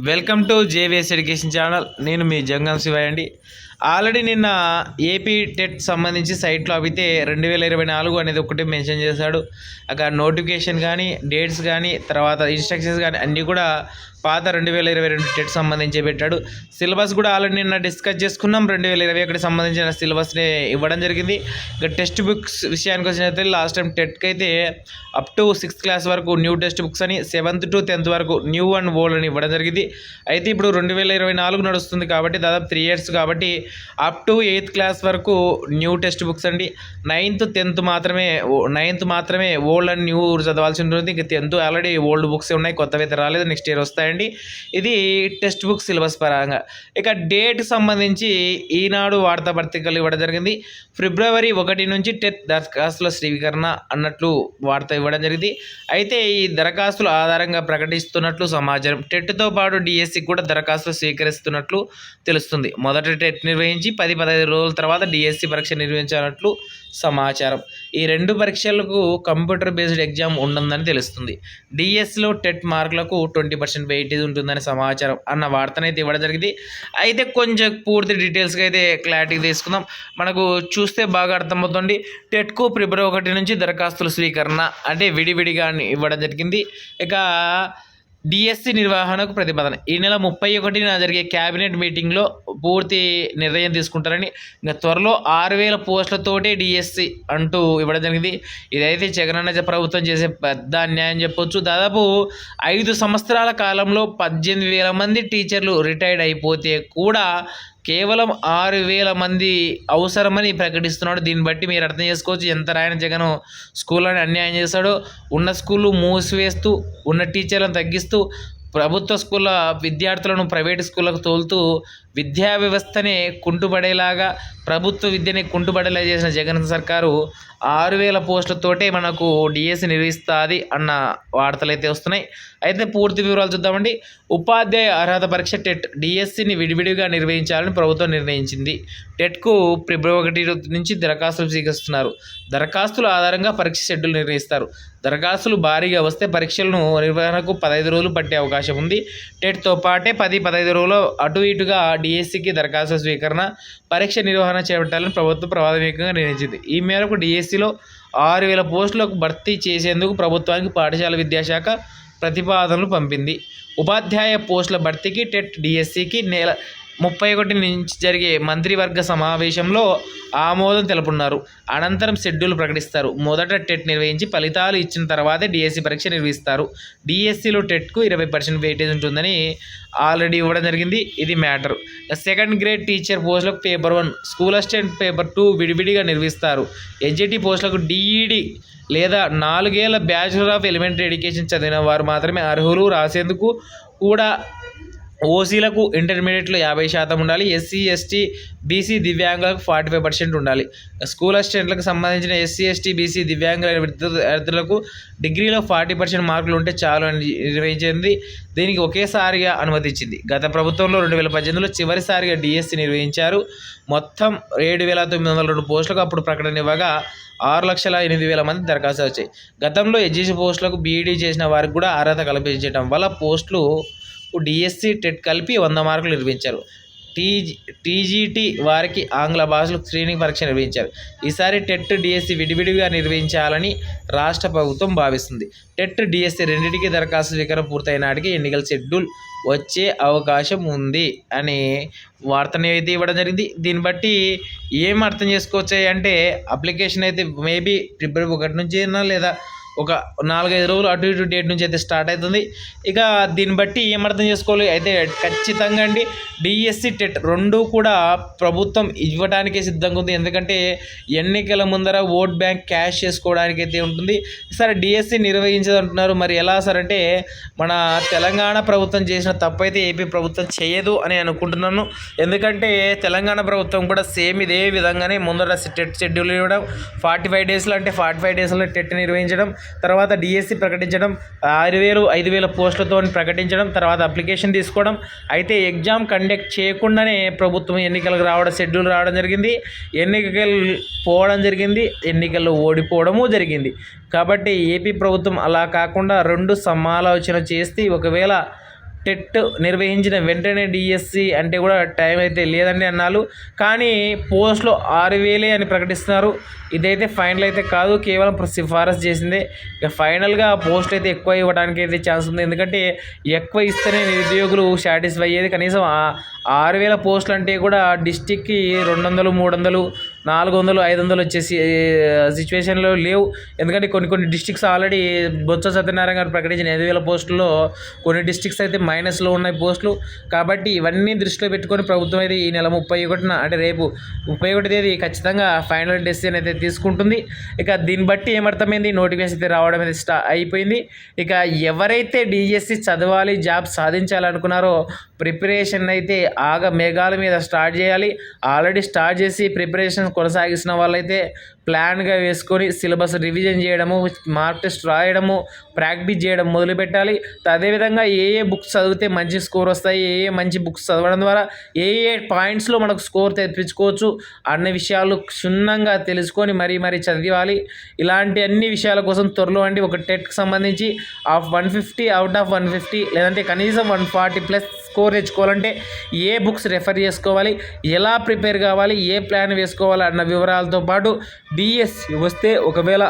Welcome to JVS education channel. నేను మీ జంగం శివయ్య అండి. Already నిన్న ఏపీ టెట్ సంబంధించి సైట్లో అవితే 2024 అనేది ఒకటి మెన్షన్ చేశాడు. అక్కడ నోటిఫికేషన్ కానీ, డేట్స్ కానీ, తర్వాత ఇన్స్ట్రక్షన్స్ కానీ అన్నీ కూడా పాత 2022 టెట్ సంబంధించి పెట్టాడు. సిలబస్ కూడా ఆల్రెడీ నిన్న డిస్కస్ చేసుకున్నాం. 2021 సంబంధించిన సిలబస్ని ఇవ్వడం జరిగింది. ఇక టెక్స్ట్ బుక్స్ విషయానికి వచ్చినట్లయితే లాస్ట్ టైం టెట్కి అయితే అప్ టు 6th క్లాస్ వరకు న్యూ టెక్స్ట్ బుక్స్ అని, 7th to 10th వరకు న్యూ అండ్ ఓల్డ్ అని ఇవ్వడం జరిగింది. అయితే ఇప్పుడు 2024 నడుస్తుంది కాబట్టి దాదాపు 3 years కాబట్టి అప్ టు 8th క్లాస్ వరకు న్యూ టెక్స్ట్ బుక్స్ అండి. 9th మాత్రమే ఓల్డ్ అండ్ న్యూ చదవాల్సి ఉంటుంది. ఇంకా 10th ఆల్రెడీ ఓల్డ్ బుక్స్ ఉన్నాయి, కొత్తవి అయితే రాలేదు, నెక్స్ట్ ఇయర్ వస్తాయండి. ఇది టెక్స్ట్ బుక్ సిలబస్ పరంగా. ఇక డేట్ సంబంధించి ఈనాడు వార్తాపత్రికలు ఇవ్వడం జరిగింది. February 1 నుంచి టెట్ దరఖాస్తుల స్వీకరణ అన్నట్లు వార్త ఇవ్వడం జరిగింది. అయితే ఈ దరఖాస్తుల ఆధారంగా ప్రకటిస్తున్నట్లు సమాచారం. టెట్తో పాటు డిఎస్సి కూడా దరఖాస్తులు స్వీకరిస్తున్నట్లు తెలుస్తుంది. మొదట టెట్ నిర్వహించి 10-15 రోజుల తర్వాత డిఎస్సి పరీక్ష నిర్వహించాలన్నట్లు సమాచారం. ఈ 2 పరీక్షలకు కంప్యూటర్ బేస్డ్ ఎగ్జామ్ ఉంటుందని తెలుస్తుంది. డిఎస్సిలో టెట్ మార్కులకు 20% వెయిటేజ్ ఉంటుందని సమాచారం అన్న వార్తనైతే ఇవ్వడం జరిగింది. అయితే కొంచెం పూర్తి డీటెయిల్స్గా అయితే క్లారిటీ తీసుకుందాం. మనకు చూస్తే బాగా అర్థమవుతుంది. టెట్కు February 1 నుంచి దరఖాస్తుల స్వీకరణ అంటే విడివిడిగా ఇవ్వడం జరిగింది. ఇక డిఎస్సి నిర్వహణకు ప్రతిపాదన ఈ నెల 31న జరిగే క్యాబినెట్ మీటింగ్లో పూర్తి నిర్ణయం తీసుకుంటారని, ఇంకా త్వరలో 6,000 పోస్టులతోటి డిఎస్సి అంటూ ఇవ్వడం జరిగింది. ఇదైతే జగనన్న ప్రభుత్వం చేసే పెద్ద అన్యాయం చెప్పొచ్చు. దాదాపు 5 సంవత్సరాల కాలంలో 18,000 మంది టీచర్లు రిటైర్డ్ అయిపోతే కూడా కేవలం 6,000 మంది అవసరమని ప్రకటిస్తున్నాడు. దీన్ని బట్టి మీరు అర్థం చేసుకోవచ్చు ఎంత రాయన జగన్ స్కూళ్ళని అన్యాయం చేశాడో. ఉన్న స్కూళ్ళు మూసివేస్తూ, ఉన్న టీచర్లను తగ్గిస్తూ, ప్రభుత్వ స్కూళ్ళ విద్యార్థులను ప్రైవేటు స్కూళ్ళకు తోలుతూ విద్యా వ్యవస్థనే కుంటుపడేలాగా, ప్రభుత్వ విద్యని కుంటుపడేలా చేసిన జగన్ సర్కారు 6,000 పోస్టులతోటే మనకు డిఎస్సి నిర్వహిస్తుంది అన్న వార్తలు అయితే వస్తున్నాయి. అయితే పూర్తి వివరాలు చూద్దామండి. ఉపాధ్యాయ అర్హత పరీక్ష టెట్ డిఎస్సిని విడివిడిగా నిర్వహించాలని ప్రభుత్వం నిర్ణయించింది. టెట్కు February 1 నుంచి దరఖాస్తులు స్వీకరిస్తున్నారు. దరఖాస్తుల ఆధారంగా పరీక్ష షెడ్యూల్ నిర్వహిస్తారు. దరఖాస్తులు భారీగా వస్తే పరీక్షలను నిర్వహణకు 15 రోజులు పట్టే అవకాశం ఉంది. టెట్తో పాటే 10-15 రోజులు అటు ఇటుగా డిఎస్సికి దరఖాస్తు స్వీకరణ, పరీక్ష నిర్వహణ చేపట్టాలని ప్రభుత్వం ప్రాథమికంగా నిర్ణయించింది. ఈ మేరకు డిఎస్సిలో 6,000 పోస్టులకు భర్తీ చేసేందుకు ప్రభుత్వానికి పాఠశాల విద్యాశాఖ ప్రతిపాదనలు పంపింది. ఉపాధ్యాయ పోస్టుల భర్తీకి టెట్ డిఎస్సికి నెల 31 నుంచి జరిగే మంత్రివర్గ సమావేశంలో ఆమోదం తెలుపున్నారు. అనంతరం షెడ్యూల్ ప్రకటిస్తారు. మొదట టెట్ నిర్వహించి ఫలితాలు ఇచ్చిన తర్వాతే డిఎస్సి పరీక్ష నిర్వహిస్తారు. డిఎస్సిలో టెట్కు 20% వెయిటేజ్ ఉంటుందని ఆల్రెడీ ఇవ్వడం జరిగింది. ఇది మ్యాటర్. సెకండ్ గ్రేడ్ టీచర్ పోస్టులకు పేపర్ 1, స్కూల్ అసిస్టెంట్ పేపర్ 2 విడివిడిగా నిర్వహిస్తారు. ఎస్జిటి పోస్టులకు డిఈడి లేదా 4 ఏళ్ల బ్యాచులర్ ఆఫ్ ఎలిమెంటరీ ఎడ్యుకేషన్ చదివిన వారు మాత్రమే అర్హులు. రాసేందుకు కూడా ఓసీలకు ఇంటర్మీడియట్లో 50% ఉండాలి. ఎస్సీ, ఎస్టీ, బీసీ దివ్యాంగులకు 45% ఉండాలి. స్కూల్ అసిస్టెంట్లకు సంబంధించిన ఎస్సీ, ఎస్టీ, బీసీ దివ్యాంగుల విద్యార్థులకు డిగ్రీలో 40% మార్కులు ఉంటే చాలు అని నిర్వహించింది. దీనికి ఒకేసారిగా అనుమతించింది. గత ప్రభుత్వంలో 2018లో చివరిసారిగా డిఎస్సి నిర్వహించారు. మొత్తం 7,902 పోస్టులకు అప్పుడు ప్రకటన ఇవ్వగా 6,08,000 మంది దరఖాస్తు వచ్చాయి. గతంలో ఎస్జిసి పోస్టులకు బీఈడీ చేసిన వారికి కూడా అర్హత కల్పించడం వల్ల పోస్టులు డిఎస్సి టెట్ కలిపి 100 మార్కులు నిర్వహించారు. టీజీటీ వారికి ఆంగ్ల భాషలో స్క్రీనింగ్ పరీక్ష నిర్వహించారు. ఈసారి టెట్ డిఎస్సి విడివిడిగా నిర్వహించాలని రాష్ట్ర ప్రభుత్వం భావిస్తుంది. టెట్ డిఎస్సి రెండింటికి దరఖాస్తు స్వీకరణ పూర్తయిన నాటికి ఎన్నికల షెడ్యూల్ వచ్చే అవకాశం ఉంది అని వార్తని అయితే ఇవ్వడం జరిగింది. దీన్ని బట్టి ఏం అర్థం చేసుకోవచ్చు అంటే అప్లికేషన్ అయితే మేబీ February 1 నుంచి లేదా ఒక 4-5 రోజులు అటు ఇటు డేట్ నుంచి అయితే స్టార్ట్ అవుతుంది. ఇక దీన్ని బట్టి ఏమర్థం చేసుకోవాలి అయితే ఖచ్చితంగా అండి డిఎస్సి టెట్ 2 కూడా ప్రభుత్వం ఇవ్వడానికే సిద్ధంగా ఉంది. ఎందుకంటే ఎన్నికల ముందర ఓట్ బ్యాంక్ క్యాష్ చేసుకోవడానికి అయితే ఉంటుంది. సరే డిఎస్సి నిర్వహించదంటున్నారు, మరి ఎలా సార్ అంటే మన తెలంగాణ ప్రభుత్వం చేసిన తప్పు అయితే ఏపీ ప్రభుత్వం చేయదు అని అనుకుంటున్నాను. ఎందుకంటే తెలంగాణ ప్రభుత్వం కూడా సేమ్ ఇదే విధంగానే ముందర టెట్ షెడ్యూల్ ఇవ్వడం, 45 డేస్లో అంటే 45 డేస్లో టెట్ నిర్వహించడం, తర్వాత డిఎస్సి ప్రకటించడం, 6,000 5,000 పోస్టులతో ప్రకటించడం, తర్వాత అప్లికేషన్ తీసుకోవడం. అయితే ఎగ్జామ్ కండక్ట్ చేయకుండానే ప్రభుత్వం ఎన్నికలకు షెడ్యూల్ రావడం జరిగింది. ఎన్నికలు పోవడం జరిగింది, ఎన్నికల్లో ఓడిపోవడము జరిగింది. కాబట్టి ఏపీ ప్రభుత్వం అలా కాకుండా 2 సమాలోచన చేసి ఒకవేళ టెట్ నిర్వహించిన వెంటనే డిఎస్సి అంటే కూడా టైం అయితే లేదండి అన్నారు. కానీ పోస్టులు 6,000 అని ప్రకటిస్తున్నారు. ఇదైతే ఫైనల్ అయితే కాదు, కేవలం సిఫారసు చేసిందే. ఇక ఫైనల్గా పోస్ట్ అయితే ఎక్కువ ఇవ్వడానికి అయితే ఛాన్స్ ఉంది. ఎందుకంటే ఎక్కువ ఇస్తేనే నిరుద్యోగులు సాటిస్ఫై అయ్యేది. కనీసం 6,000 పోస్టులు అంటే కూడా డిస్టిక్కి 200, 300, 400, 500 వచ్చేసి సిచ్యువేషన్లో లేవు. ఎందుకంటే కొన్ని డిస్టిక్స్ ఆల్రెడీ బొత్స సత్యనారాయణ గారు ప్రకటించిన 5,000 పోస్టుల్లో కొన్ని డిస్టిక్స్ అయితే మైనస్లో ఉన్నాయి పోస్టులు. కాబట్టి ఇవన్నీ దృష్టిలో పెట్టుకొని ప్రభుత్వం అయితే ఈ నెల 31న అంటే రేపు 31 తేదీ ఖచ్చితంగా ఫైనల్ డెసిషన్ అయితే తీసుకుంటుంది. ఇక దీన్ని బట్టి ఏమర్థమైంది, నోటిఫికేషన్ అయితే రావడం అయితే అయిపోయింది. ఇక ఎవరైతే డిఎస్సి చదవాలి, జాబ్ సాధించాలనుకున్నారో ప్రిపరేషన్ అయితే మేఘాల మీద స్టార్ట్ చేయాలి. ఆల్రెడీ స్టార్ట్ చేసి ప్రిపరేషన్ కొనసాగిస్తున్న వాళ్ళైతే ప్లాన్గా వేసుకొని సిలబస్ రివిజన్ చేయడము, మార్క్ టెస్ట్ రాయడము, ప్రాక్టీస్ చేయడం మొదలుపెట్టాలి. అదేవిధంగా ఏ బుక్స్ చదివితే మంచి స్కోర్ వస్తాయి, మంచి బుక్స్ చదవడం ద్వారా ఏ పాయింట్స్లో మనకు స్కోర్ తెప్పించుకోవచ్చు అన్న విషయాలు క్షుణ్ణంగా తెలుసుకొని మరీ చదివాలి. ఇలాంటి అన్ని విషయాల కోసం త్వరలో అండి ఒక టెట్కి సంబంధించి 150 అవుట్ ఆఫ్ 150 లేదంటే కనీసం 140+ స్కోర్ తెచ్చుకోవాలంటే ఏ బుక్స్ రెఫర్ చేసుకోవాలి, ఎలా ప్రిపేర్ కావాలి, ఏ ప్లాన్ వేసుకోవాలి అన్న వివరాలతో పాటు ఒకవేళ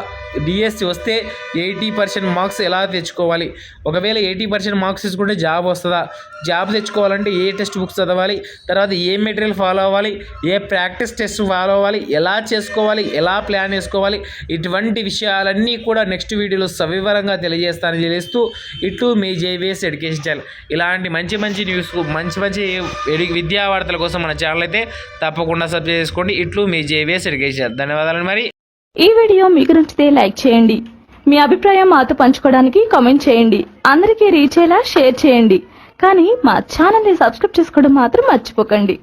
డిఎస్సి వస్తే 80% మార్క్స్ ఎలా తెచ్చుకోవాలి, ఒకవేళ 80% మార్క్స్ తీసుకుంటే జాబ్ వస్తుందా, జాబ్ తెచ్చుకోవాలంటే ఏ టెక్స్ట్ బుక్స్ చదవాలి, తర్వాత ఏ మెటీరియల్ ఫాలో అవ్వాలి, ఏ ప్రాక్టీస్ టెస్ట్ ఫాలో అవ్వాలి, ఎలా చేసుకోవాలి, ఎలా ప్లాన్ వేసుకోవాలి, ఇటువంటి విషయాలన్నీ కూడా నెక్స్ట్ వీడియోలో సవివరంగా తెలియజేస్తానని తెలియజేస్తూ ఇట్లు మీ జేవిఎస్ ఎడ్యుకేషన్ ఛానల్. ఇలాంటి మంచి న్యూస్, మంచి విద్యా వార్తల కోసం మన ఛానల్ అయితే తప్పకుండా సబ్స్క్రైబ్ చేసుకోండి. ఇట్లు మీ జేవిఎస్ ఎడ్యుకేషన్. ధన్యవాదాలు. మరి ఈ వీడియో మీకు నచ్చితే లైక్ చేయండి, మీ అభిప్రాయం మాతో పంచుకోవడానికి కామెంట్ చేయండి, అందరికీ రీచ్ అయ్యేలా షేర్ చేయండి. కానీ మా ఛానల్ని సబ్స్క్రైబ్ చేసుకోవడం మాత్రం మర్చిపోకండి.